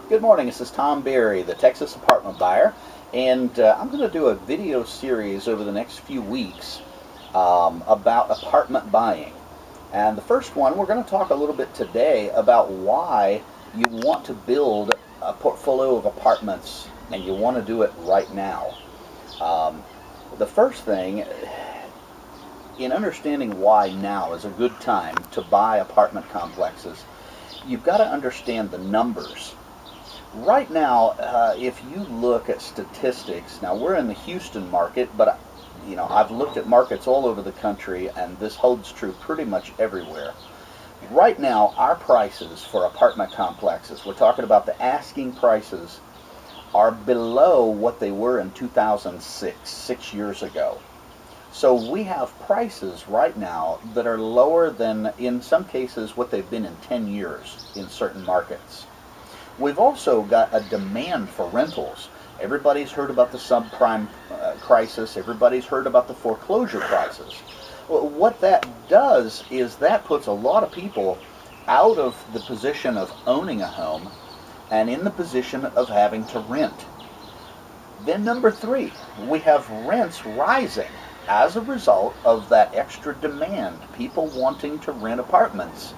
Good morning, this is Tom Berry, the Texas apartment buyer, and I'm going to do a video series over the next few weeks about apartment buying. And the first one, we're going to talk a little bit today about why you want to build a portfolio of apartments and you want to do it right now. The first thing, in understanding why now is a good time to buy apartment complexes, you've got to understand the numbers. Right now, if you look at statistics, now we're in the Houston market, but I've looked at markets all over the country, and this holds true pretty much everywhere. Right now, our prices for apartment complexes, we're talking about the asking prices, are below what they were in 2006, 6 years ago. So we have prices right now that are lower than, in some cases, what they've been in 10 years in certain markets. We've also got a demand for rentals. Everybody's heard about the subprime crisis. Everybody's heard about the foreclosure crisis. Well, what that does is that puts a lot of people out of the position of owning a home and in the position of having to rent. Then number three, we have rents rising as a result of that extra demand, people wanting to rent apartments.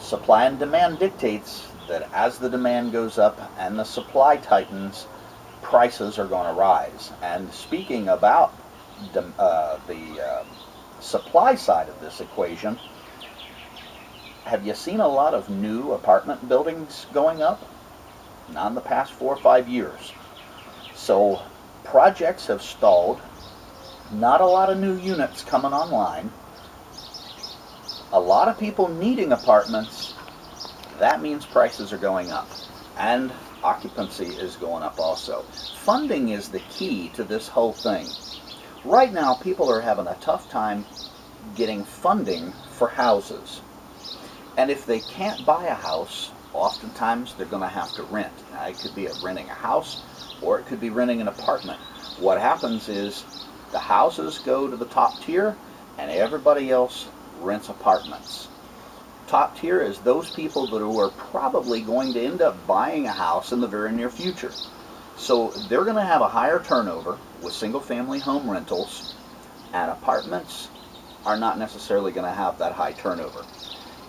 Supply and demand dictates that as the demand goes up and the supply tightens, prices are going to rise. And speaking about the supply side of this equation, have you seen a lot of new apartment buildings going up? Not in the past 4 or 5 years. So projects have stalled, not a lot of new units coming online, a lot of people needing apartments. That means prices are going up, and occupancy is going up also. Funding is the key to this whole thing. Right now, people are having a tough time getting funding for houses. And if they can't buy a house, oftentimes they're going to have to rent. Now, it could be renting a house, or it could be renting an apartment. What happens is the houses go to the top tier, and everybody else rents apartments. Top tier is those people that are probably going to end up buying a house in the very near future. So they're going to have a higher turnover with single-family home rentals, and apartments are not necessarily going to have that high turnover.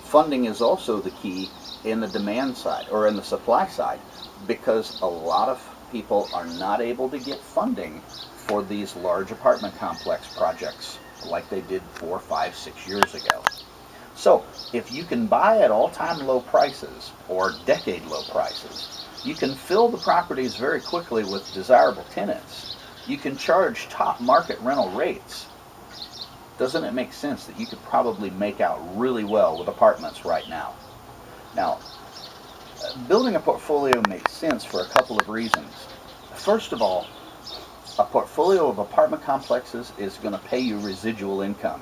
Funding is also the key in the demand side, or in the supply side, because a lot of people are not able to get funding for these large apartment complex projects like they did 4, 5, 6 years ago. So, if you can buy at all-time low prices, or decade-low prices, you can fill the properties very quickly with desirable tenants. You can charge top market rental rates. Doesn't it make sense that you could probably make out really well with apartments right now? Now, building a portfolio makes sense for a couple of reasons. First of all, a portfolio of apartment complexes is going to pay you residual income.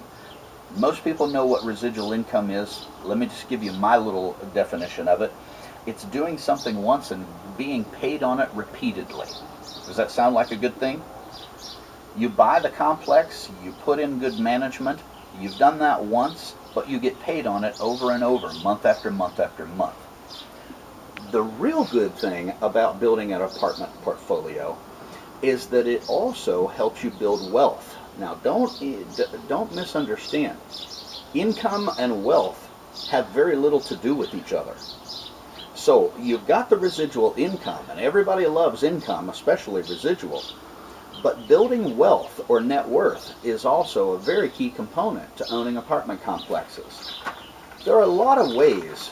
Most people know what residual income is. Let me just give you my little definition of it. It's doing something once and being paid on it repeatedly. Does that sound like a good thing? You buy the complex, you put in good management, you've done that once, but you get paid on it over and over, month after month after month. The real good thing about building an apartment portfolio is that it also helps you build wealth. Now, don't misunderstand. Income and wealth have very little to do with each other. So you've got the residual income, and everybody loves income, especially residual. But building wealth or net worth is also a very key component to owning apartment complexes. There are a lot of ways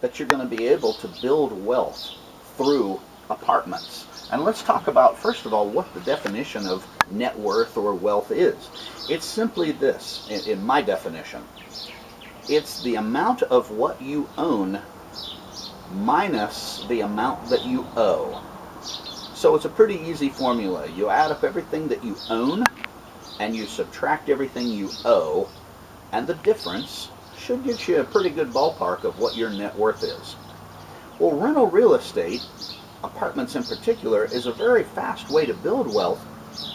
that you're going to be able to build wealth through apartments. And let's talk about, first of all, what the definition of net worth or wealth is. It's simply this, in my definition. It's the amount of what you own minus the amount that you owe. So it's a pretty easy formula. You add up everything that you own, and you subtract everything you owe, and the difference should get you a pretty good ballpark of what your net worth is. Well, rental real estate, apartments in particular, is a very fast way to build wealth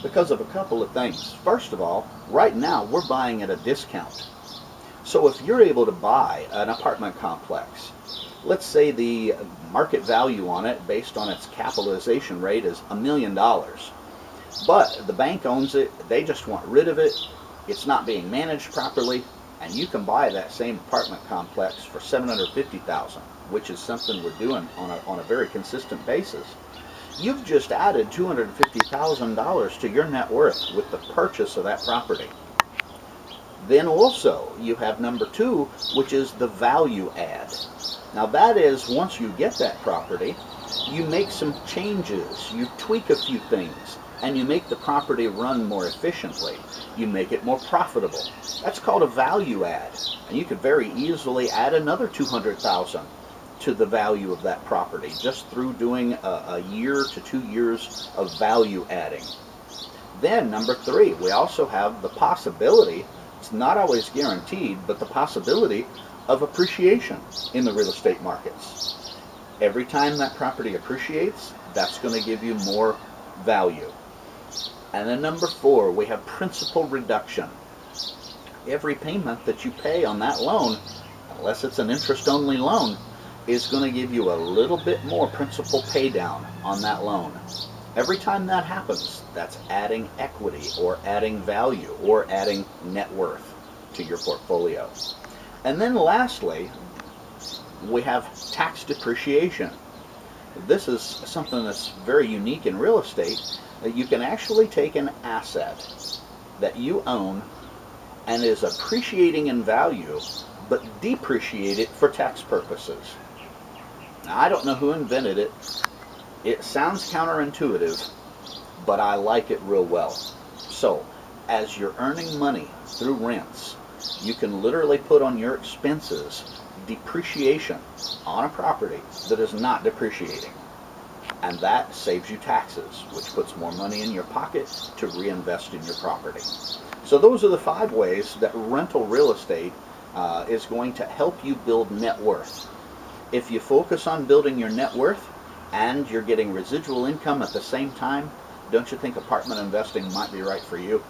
because of a couple of things. First of all, right now we're buying at a discount. So if you're able to buy an apartment complex let's say the market value on it based on its capitalization rate is $1 million. But the bank owns it, they just want rid of it, it's not being managed properly, and you can buy that same apartment complex for $750,000, which is something we're doing on a very consistent basis. You've just added $250,000 to your net worth with the purchase of that property. Then also you have number 2, which is the value add. Now that is, once you get that property, you make some changes, you tweak a few things, and you make the property run more efficiently. You make it more profitable. That's called a value add. And you could very easily add another $200,000 to the value of that property just through doing a year to 2 years of value adding. Then number 3, we also have the possibility, it's not always guaranteed, but the possibility of appreciation in the real estate markets. Every time that property appreciates, that's going to give you more value. And then number 4, we have principal reduction. Every payment that you pay on that loan, unless it's an interest-only loan, is going to give you a little bit more principal pay down on that loan. Every time that happens, that's adding equity or adding value or adding net worth to your portfolio. And then lastly, we have tax depreciation. This is something that's very unique in real estate, that you can actually take an asset that you own and is appreciating in value, but depreciate it for tax purposes. Now, I don't know who invented it. It sounds counterintuitive, but I like it real well. So, as you're earning money through rents, you can literally put on your expenses depreciation on a property that is not depreciating. And that saves you taxes, which puts more money in your pocket to reinvest in your property. So those are the 5 ways that rental real estate is going to help you build net worth. If you focus on building your net worth and you're getting residual income at the same time, don't you think apartment investing might be right for you?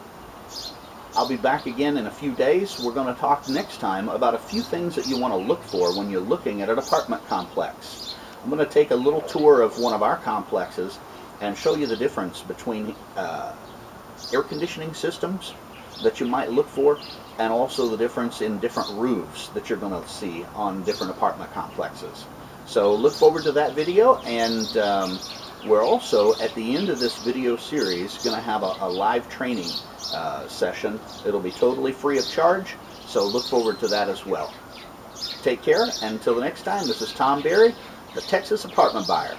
I'll be back again in a few days. We're going to talk next time about a few things that you want to look for when you're looking at an apartment complex. I'm going to take a little tour of one of our complexes and show you the difference between air conditioning systems that you might look for, and also the difference in different roofs that you're going to see on different apartment complexes. So look forward to that video, and we're also, at the end of this video series, going to have a live training session. It'll be totally free of charge, so look forward to that as well. Take care, and until the next time, this is Tom Berry, the Texas Apartment Buyer.